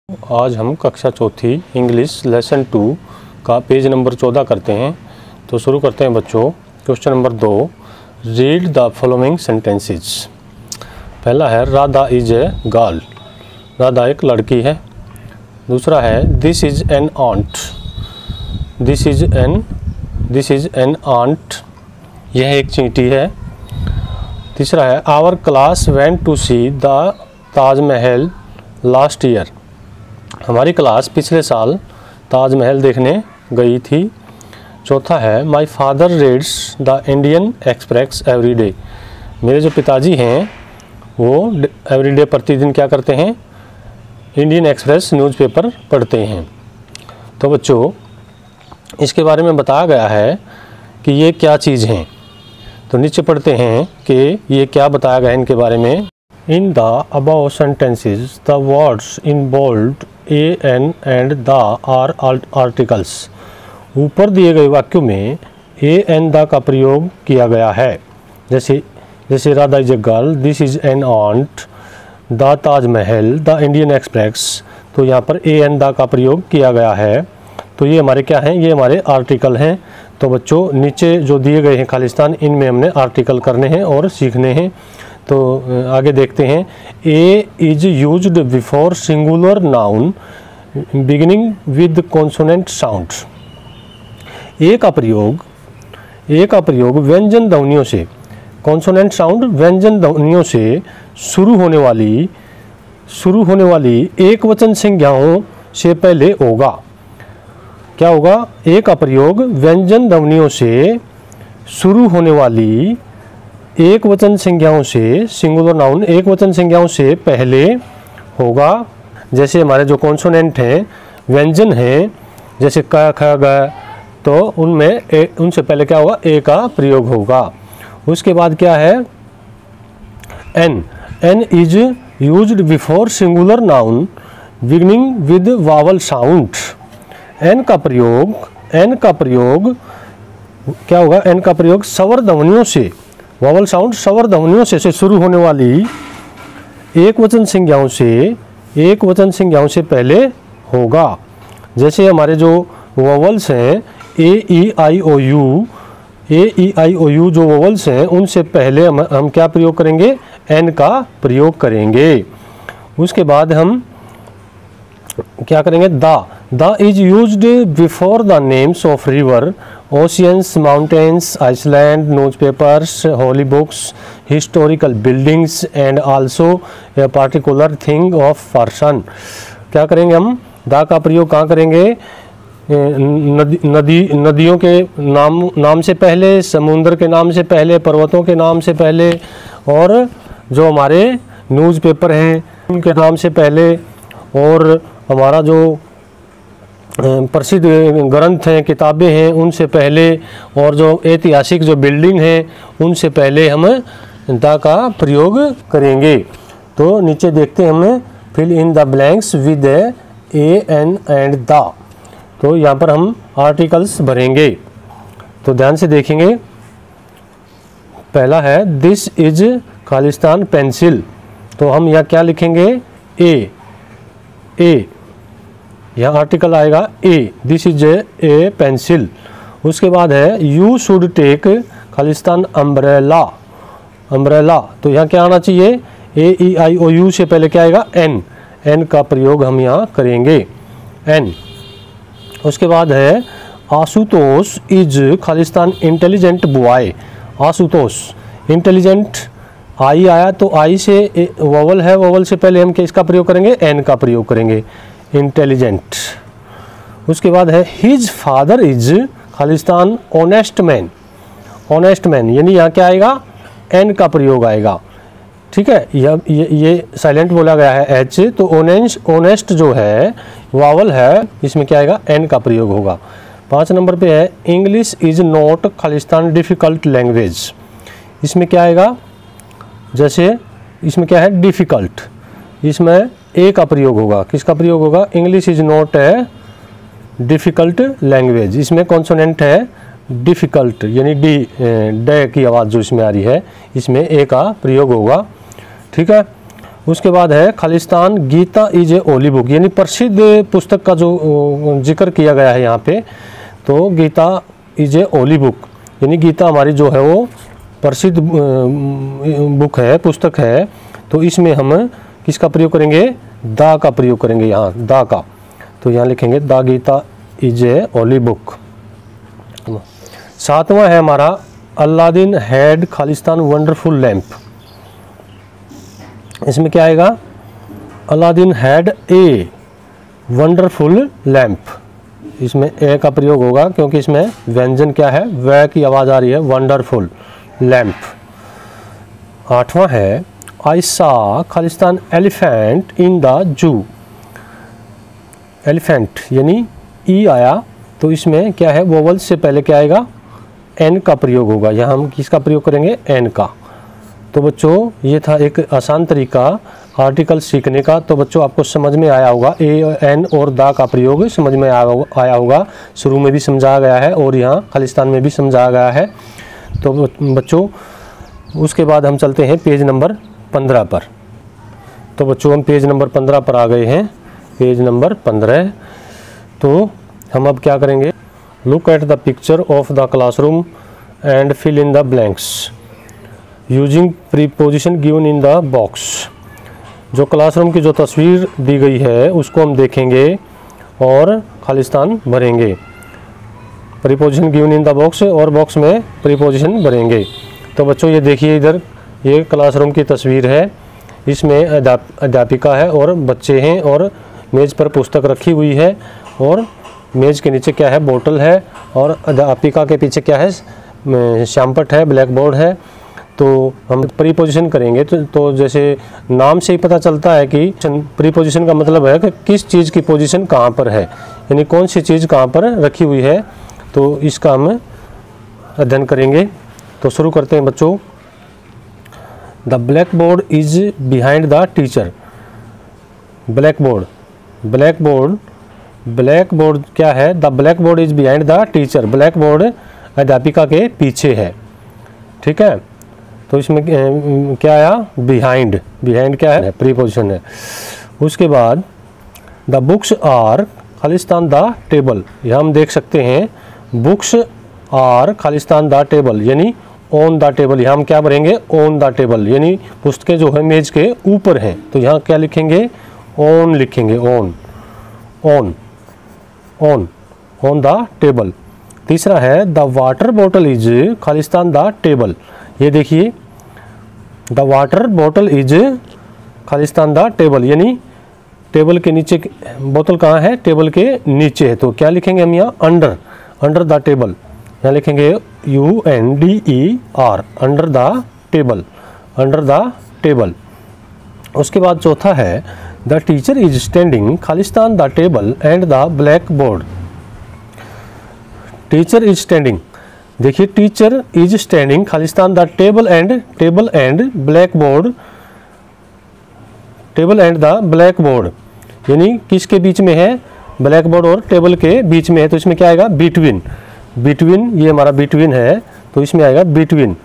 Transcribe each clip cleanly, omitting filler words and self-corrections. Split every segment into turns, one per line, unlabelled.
आज हम कक्षा चौथी इंग्लिश लेसन 2 का पेज नंबर 14 करते हैं। तो शुरू करते हैं बच्चों। Question number 2, read the following sentences. पहला है Radha is a girl, Radha एक लड़की है। दूसरा है this is an ant, this is an ant, यह एक चींटी है। तीसरा है our class went to see the Taj Mahal last year, हमारी क्लास पिछले साल ताजमहल देखने गई थी। चौथा है my father reads the Indian Express every day, मेरे जो पिताजी हैं वो एवरीडे प्रतिदिन क्या करते हैं, इंडियन एक्सप्रेस न्यूज़पेपर पढ़ते हैं। तो बच्चों इसके बारे में बताया गया है कि ये क्या चीज़ हैं। तो नीचे पढ़ते हैं कि ये क्या बताया गया है इनके बारे में। In the above sentences the words in bold a an and the are articles, ऊपर दिए गए वाक्यों में ए एन द का प्रयोग किया गया है। जैसे Radha is a girl, this is an ant, the Taj Mahal, the Indian Express, तो यहाँ पर ए एन द का प्रयोग किया गया है। तो ये हमारे क्या हैं, ये हमारे आर्टिकल हैं। तो बच्चों नीचे जो दिए गए हैं खालिस्तान, इनमें हमने आर्टिकल करने हैं और सीखने हैं। तो आगे देखते हैं। A is used before singular noun beginning with consonant sound, a का प्रयोग व्यंजन ध्वनियों से, कॉन्सोनेंट साउंड व्यंजन ध्वनियों से शुरू होने वाली एक वचन संज्ञाओं से पहले होगा। क्या होगा, ए का प्रयोग व्यंजन ध्वनियों से शुरू होने वाली एक वचन संज्ञाओं से, सिंगुलर नाउन एक वचन संज्ञाओं से पहले होगा। जैसे हमारे जो कॉन्सोनेंट हैं, व्यंजन हैं, जैसे क ख ग, तो उनमें उनसे पहले क्या होगा, ए का प्रयोग होगा। उसके बाद क्या है, an is used before singular noun beginning with vowel sound, an का प्रयोग क्या होगा, एन का प्रयोग स्वर ध्वनियों से, वावल साउंड स्वर ध्वनियों से शुरू होने वाली एक वचन संज्ञाओं से पहले होगा। जैसे हमारे जो वावल्स हैं ए ई आई ओ यू जो वावल्स हैं, उनसे पहले हम क्या प्रयोग करेंगे, एन का प्रयोग करेंगे। उसके बाद हम क्या करेंगे, the is used before the names of river, oceans, mountains, island, newspapers, holy books, historical buildings and also a particular thing of person. क्या करेंगे हम, द का प्रयोग कहाँ करेंगे, नदियों के नाम से पहले, समुद्र के नाम से पहले, पर्वतों के नाम से पहले, और जो हमारे न्यूज़पेपर हैं उनके नाम से पहले, और हमारा जो प्रसिद्ध ग्रंथ हैं, किताबें हैं, उनसे पहले, और जो ऐतिहासिक जो बिल्डिंग हैं उनसे पहले हम द का प्रयोग करेंगे। तो नीचे देखते हैं, हमें fill in the blanks with a an and the. तो यहाँ पर हम आर्टिकल्स भरेंगे। तो ध्यान से देखेंगे। पहला है दिस इज खालिस्तान पेंसिल, तो हम यहाँ क्या लिखेंगे, ए यह आर्टिकल आएगा a, this is a pencil. उसके बाद है यू शुड टेक खालिस्तान अम्ब्रेला, तो यहाँ क्या आना चाहिए, ए ई आई ओ यू से पहले क्या आएगा, एन का प्रयोग हम यहाँ करेंगे, एन। उसके बाद है आशुतोष इज खालिस्तान intelligent boy, Ashutosh intelligent, I आया तो आई से वोवल है, वोवल से पहले हम किसका प्रयोग करेंगे, एन का प्रयोग करेंगे, इंटेलिजेंट। उसके बाद है his father is Khalistan honest man, यानी यहाँ क्या आएगा, एन का प्रयोग आएगा। ठीक है, ये साइलेंट बोला गया है एच, तो ऑनेस्ट जो है वावल है, इसमें क्या आएगा, एन का प्रयोग होगा। 5 नंबर पे है English is not Khalistan difficult language, इसमें क्या आएगा, जैसे इसमें क्या है, डिफ़िकल्ट, इसमें ए का प्रयोग होगा। किसका प्रयोग होगा, English is not a difficult language, इसमें कॉन्सोनेंट है डिफ़िकल्ट, यानी ड की आवाज़ जो इसमें आ रही है, इसमें ए का प्रयोग होगा। ठीक है। उसके बाद है खालिस्तान Gita is a holy book, यानी प्रसिद्ध पुस्तक का जो जिक्र किया गया है यहाँ पे। तो Gita is a holy book, यानी गीता हमारी जो है वो प्रसिद्ध बुक है, पुस्तक है। तो इसमें हम किसका प्रयोग करेंगे? दा का प्रयोग करेंगे, यहाँ दा का। तो यहाँ लिखेंगे the Gita is a holy book. 7वां है हमारा अलादीन हैड खालिस्तान वंडरफुल लैम्प। इसमें क्या आएगा? Aladdin had a wonderful lamp. इसमें ए का प्रयोग होगा क्योंकि इसमें व्यंजन क्या है? वह की आवाज़ आ रही है, वंडरफुल लैम्प। 8वां है आई सा Khalistan elephant in the zoo. Elephant यानी ई आया, तो इसमें क्या है? वोवल से पहले क्या आएगा? एन का प्रयोग होगा। यहाँ हम किसका प्रयोग करेंगे? एन का। तो बच्चों ये था एक आसान तरीका आर्टिकल सीखने का। तो बच्चों आपको समझ में आया होगा, ए एन और दा का प्रयोग समझ में आया होगा। शुरू में भी समझाया गया है और यहाँ खालिस्तान में भी समझाया गया है। तो बच्चों उसके बाद हम चलते हैं पेज नंबर 15 पर। तो बच्चों हम पेज नंबर 15 पर आ गए हैं, पेज नंबर 15। तो हम अब क्या करेंगे? Look at the picture of the classroom and fill in the blanks using preposition given in the box. जो क्लासरूम की जो तस्वीर दी गई है उसको हम देखेंगे और खालिस्तान भरेंगे। Preposition given in the box, और बॉक्स में प्रीपोजिशन भरेंगे। तो बच्चों ये देखिए, इधर ये क्लासरूम की तस्वीर है। इसमें अध्यापिका है और बच्चे हैं और मेज़ पर पुस्तक रखी हुई है और मेज़ के नीचे क्या है? बोतल है और अध्यापिका के पीछे क्या है? श्यामपट्ट है, ब्लैक बोर्ड है। तो हम प्रीपोजिशन करेंगे तो जैसे नाम से ही पता चलता है कि प्रीपोजिशन का मतलब है कि किस चीज़ की पोजीशन कहाँ पर है, यानी कौन सी चीज़ कहाँ पर रखी हुई है। तो इसका हम अध्ययन करेंगे। तो शुरू करते हैं बच्चों। The black board is behind the teacher. Black board, black board, black board क्या है? The black board is behind the teacher. Black board अध्यापिका के पीछे है, ठीक है। तो इसमें क्या आया? बिहाइंड। बिहाइंड क्या है? प्रीपोजिशन है। उसके बाद द बुक्स आर खालिस्तान द टेबल। यहाँ हम देख सकते हैं बुक्स आर खालिस्तान द टेबल, यानी ऑन द टेबल। यहाँ हम क्या भरेंगे? ऑन द टेबल, यानी पुस्तकें जो है मेज के ऊपर हैं। तो यहाँ क्या लिखेंगे? ऑन लिखेंगे, on, on, on, on the table. तीसरा है the water bottle is Khalistan the table. ये देखिए, the water bottle is Khalistan the table, यानी टेबल के नीचे। बोतल कहाँ है? टेबल के नीचे है। तो क्या लिखेंगे हम यहाँ? Under, under the table. यहाँ लिखेंगे UNDER, under the table, under the table. उसके बाद चौथा है द टीचर इज स्टैंडिंग खालिस्तान the table and the black board. Teacher is standing, देखिए टीचर इज स्टैंडिंग खालिस्तान the table and black board, table and the black board, यानी किसके बीच में है? ब्लैक बोर्ड और टेबल के बीच में है। तो इसमें क्या आएगा? बिटवीन। बिटवीन, ये हमारा बिटवीन है, तो इसमें आएगा बिटवीन,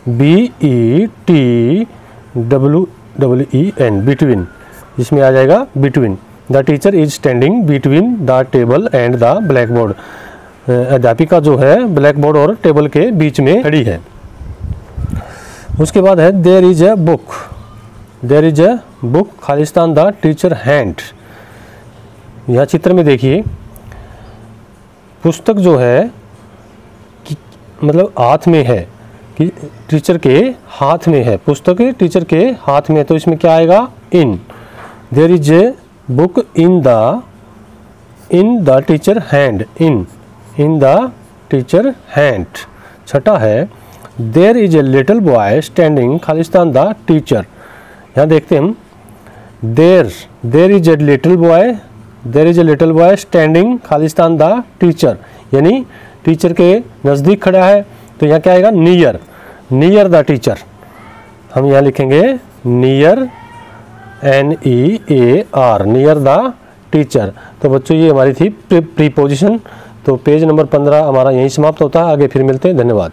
BETWEEN, बिटवीन। इसमें आ जाएगा between. The teacher is standing between the table and the black board. अध्यापिका जो है ब्लैक बोर्ड और टेबल के बीच में खड़ी है। उसके बाद है there is a book, there is a book खालिस्तान द टीचर हैंड। यहाँ चित्र में देखिए, पुस्तक जो है मतलब हाथ में है, कि टीचर के हाथ में है, पुस्तक टीचर के हाथ में। तो इसमें क्या आएगा? In. There is a book in the teacher hand, in the teacher hand. छठा है there is a little boy standing खालिस्तान द टीचर। यहाँ देखते हैं हम, there is a little boy, there is a little boy standing खालिस्तान the teacher, यानी teacher के नज़दीक खड़ा है। तो यहाँ क्या आएगा? Near, near the teacher. हम यहाँ लिखेंगे near, NEAR, near the teacher. तो बच्चों ये हमारी थी प्रीपोजिशन। तो पेज नंबर 15 हमारा यहीं समाप्त होता है। आगे फिर मिलते हैं। धन्यवाद।